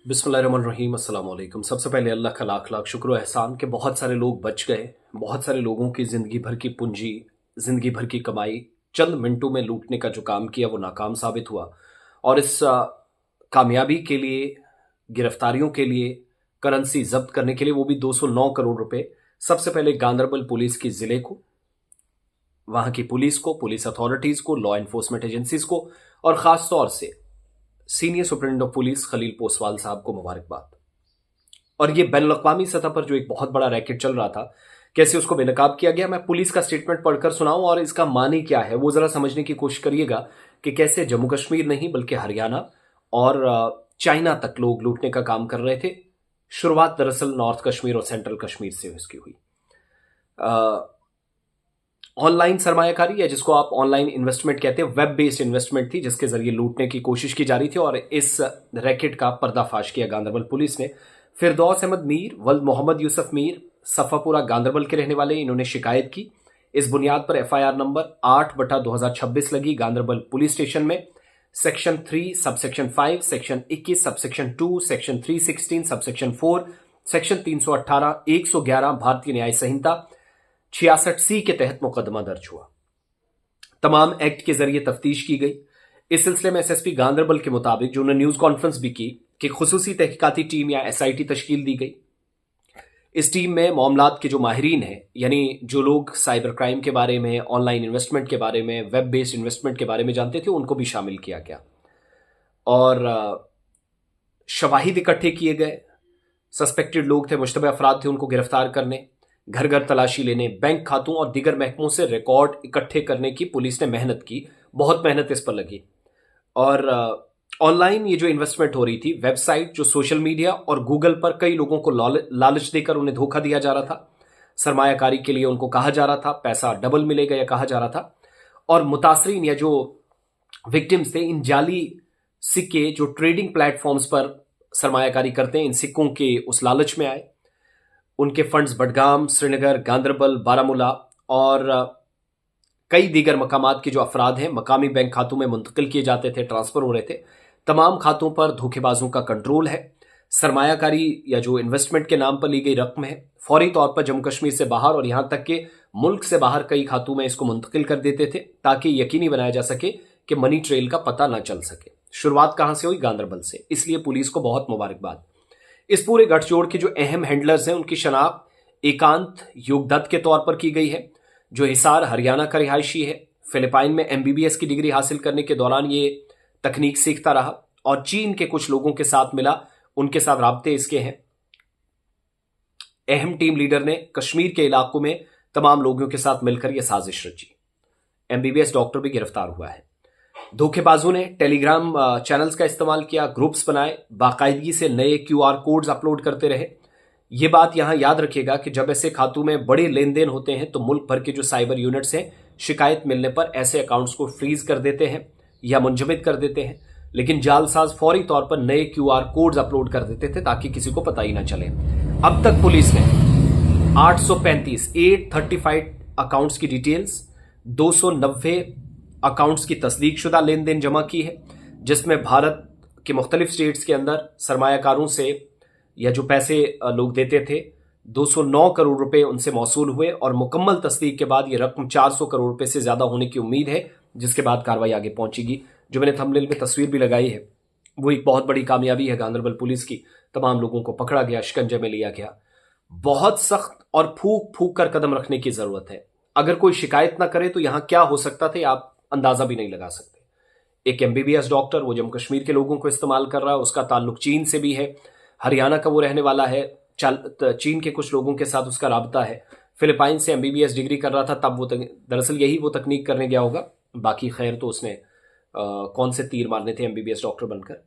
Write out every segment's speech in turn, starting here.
बिस्मिल्लाहिर्रहमानिर्रहीम अस्सलाम वालेकुम। सबसे पहले अल्लाह का लाख लाख शुक्र व एहसान कि बहुत सारे लोग बच गए। बहुत सारे लोगों की ज़िंदगी भर की पूंजी, ज़िंदगी भर की कमाई चंद मिनटों में लूटने का जो काम किया वो नाकाम साबित हुआ। और इस कामयाबी के लिए, गिरफ्तारियों के लिए, करेंसी जब्त करने के लिए, वो भी 209 करोड़ रुपए, सबसे पहले गांदरबल पुलिस की ज़िले को, वहां की पुलिस को, पुलिस अथॉरिटीज़ को, लॉ एनफोर्समेंट एजेंसीज को और ख़ास तौर से senior superintendent of police Khalil Poswal साहब को मुबारकबाद। और ये बैन अवी सतह पर जो एक बहुत बड़ा रैकेट चल रहा था, कैसे उसको बेनकाब किया गया, मैं पुलिस का स्टेटमेंट पढ़कर सुनाऊं और इसका मानी क्या है वो जरा समझने की कोशिश करिएगा कि कैसे जम्मू कश्मीर नहीं बल्कि हरियाणा और चाइना तक लोग लूटने का काम कर रहे थे। शुरुआत दरअसल नॉर्थ कश्मीर और सेंट्रल कश्मीर से इसकी हुई। ऑनलाइन सरमायाकारी या जिसको आप ऑनलाइन इन्वेस्टमेंट कहते हैं, वेब बेस्ड इन्वेस्टमेंट थी जिसके जरिए लूटने की कोशिश की जा रही थी और इस रैकेट का पर्दाफाश किया गांदरबल पुलिस ने। फिरदौस अहमद मीर, वल्द मोहम्मद यूसुफ मीर, सफापुरा गांदरबल के रहने वाले, इन्होंने शिकायत की। इस बुनियाद पर एफआईआर नंबर 8/2026 लगी गांदरबल पुलिस स्टेशन में। Section 3 subsection 5, section 21 subsection 2, section 316 subsection 4, section 318, 111 भारतीय न्याय संहिता 66C के तहत मुकदमा दर्ज हुआ। तमाम एक्ट के जरिए तफ्तीश की गई। इस सिलसिले में एसएसपी गांदरबल के मुताबिक, जो उन्होंने न्यूज कॉन्फ्रेंस भी की, कि खुसूसी तहकीकाती टीम या एसआईटी तश्कील दी गई। इस टीम में मामलात के जो माहिरीन हैं, यानी जो लोग साइबर क्राइम के बारे में, ऑनलाइन इन्वेस्टमेंट के बारे में, वेब बेस्ड इन्वेस्टमेंट के बारे में जानते थे, उनको भी शामिल किया गया। और शवाहिद इकट्ठे किए गए। सस्पेक्टेड लोग थे, मुश्तबे अफराद थे, उनको गिरफ्तार करने, घर घर तलाशी लेने, बैंक खातों और दीगर महकमों से रिकॉर्ड इकट्ठे करने की पुलिस ने मेहनत की। बहुत मेहनत इस पर लगी। और ऑनलाइन ये जो इन्वेस्टमेंट हो रही थी, वेबसाइट, जो सोशल मीडिया और गूगल पर कई लोगों को लालच देकर उन्हें धोखा दिया जा रहा था। सरमायाकारी के लिए उनको कहा जा रहा था पैसा डबल मिलेगा, या कहा जा रहा था। और मुतासरीन या जो विक्टिम्स थे, इन जाली सिक्के जो ट्रेडिंग प्लेटफॉर्म्स पर सरमायाकारी करते हैं, इन सिक्कों के उस लालच में आए। उनके फंड्स बडगाम, श्रीनगर, गांदरबल, बारामूला और कई दीगर मकामात के जो अफराद हैं, मकामी बैंक खातों में मुंतकिल किए जाते थे, ट्रांसफर हो रहे थे। तमाम खातों पर धोखेबाजों का कंट्रोल है। सरमायाकारी या जो इन्वेस्टमेंट के नाम पर ली गई रकम है, फौरी तौर पर जम्मू कश्मीर से बाहर और यहां तक कि मुल्क से बाहर कई खातों में इसको मुंतकिल कर देते थे, ताकि यकीनी बनाया जा सके कि मनी ट्रेल का पता ना चल सके। शुरुआत कहां से हुई? गांदरबल से। इसलिए पुलिस को बहुत मुबारकबाद। इस पूरे गठजोड़ के जो अहम हैंडलर्स हैं, उनकी शनाख्त एकांत योगदत्त के तौर पर की गई है, जो हिसार हरियाणा का रिहायशी है। फिलिपाइन में एमबीबीएस की डिग्री हासिल करने के दौरान ये तकनीक सीखता रहा और चीन के कुछ लोगों के साथ मिला, उनके साथ राब्ते इसके हैं। अहम टीम लीडर ने कश्मीर के इलाकों में तमाम लोगों के साथ मिलकर यह साजिश रची। एमबीबीएस डॉक्टर भी गिरफ्तार हुआ है। धोखेबाजों ने टेलीग्राम चैनल्स का इस्तेमाल किया, ग्रुप्स बनाए, बाकायदगी से नए क्यूआर कोड्स अपलोड करते रहे। यह बात यहां याद रखिएगा कि जब ऐसे खातों में बड़े लेन देन होते हैं तो मुल्क भर के जो साइबर यूनिट्स हैं, शिकायत मिलने पर ऐसे अकाउंट्स को फ्रीज कर देते हैं या मुंजमद कर देते हैं। लेकिन जालसाज फौरी तौर पर नए क्यूआर कोड्स अपलोड कर देते थे ताकि किसी को पता ही ना चले। अब तक पुलिस ने 835 अकाउंट्स की डिटेल्स, 290 अकाउंट्स की तस्दीक शुदा लेन देन जमा की है, जिसमें भारत के मुख्तलिफ स्टेट्स के अंदर सरमायाकारों से या जो पैसे लोग देते थे, 209 करोड़ रुपए उनसे मौसूल हुए। और मुकम्मल तस्दीक के बाद यह रकम 400 करोड़ रुपए से ज्यादा होने की उम्मीद है, जिसके बाद कार्रवाई आगे पहुंचेगी। जो मैंने थंबनेल में तस्वीर भी लगाई है, वो एक बहुत बड़ी कामयाबी है गांदरबल पुलिस की। तमाम लोगों को पकड़ा गया, शिकंजे में लिया गया। बहुत सख्त और फूक फूक कर कदम रखने की जरूरत है। अगर कोई शिकायत ना करे तो यहां क्या हो सकता था, आप अंदाजा भी नहीं लगा सकते। एक एमबीबीएस डॉक्टर, वो जम्मू कश्मीर के लोगों को इस्तेमाल कर रहा है, उसका ताल्लुक चीन से भी है, हरियाणा का वो रहने वाला है, चीन के कुछ लोगों के साथ उसका राबता है, फिलिपाइन से एमबीबीएस डिग्री कर रहा था, तब वो दरअसल यही वो तकनीक करने गया होगा। बाकी खैर तो उसने कौन से तीर मारने थे एमबीबीएस डॉक्टर बनकर।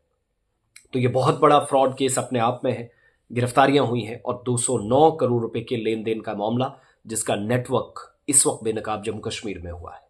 तो ये बहुत बड़ा फ्रॉड केस अपने आप में है। गिरफ्तारियां हुई हैं और 209 करोड़ रुपए के लेन देन का मामला, जिसका नेटवर्क इस वक्त बेनकाब जम्मू कश्मीर में हुआ है।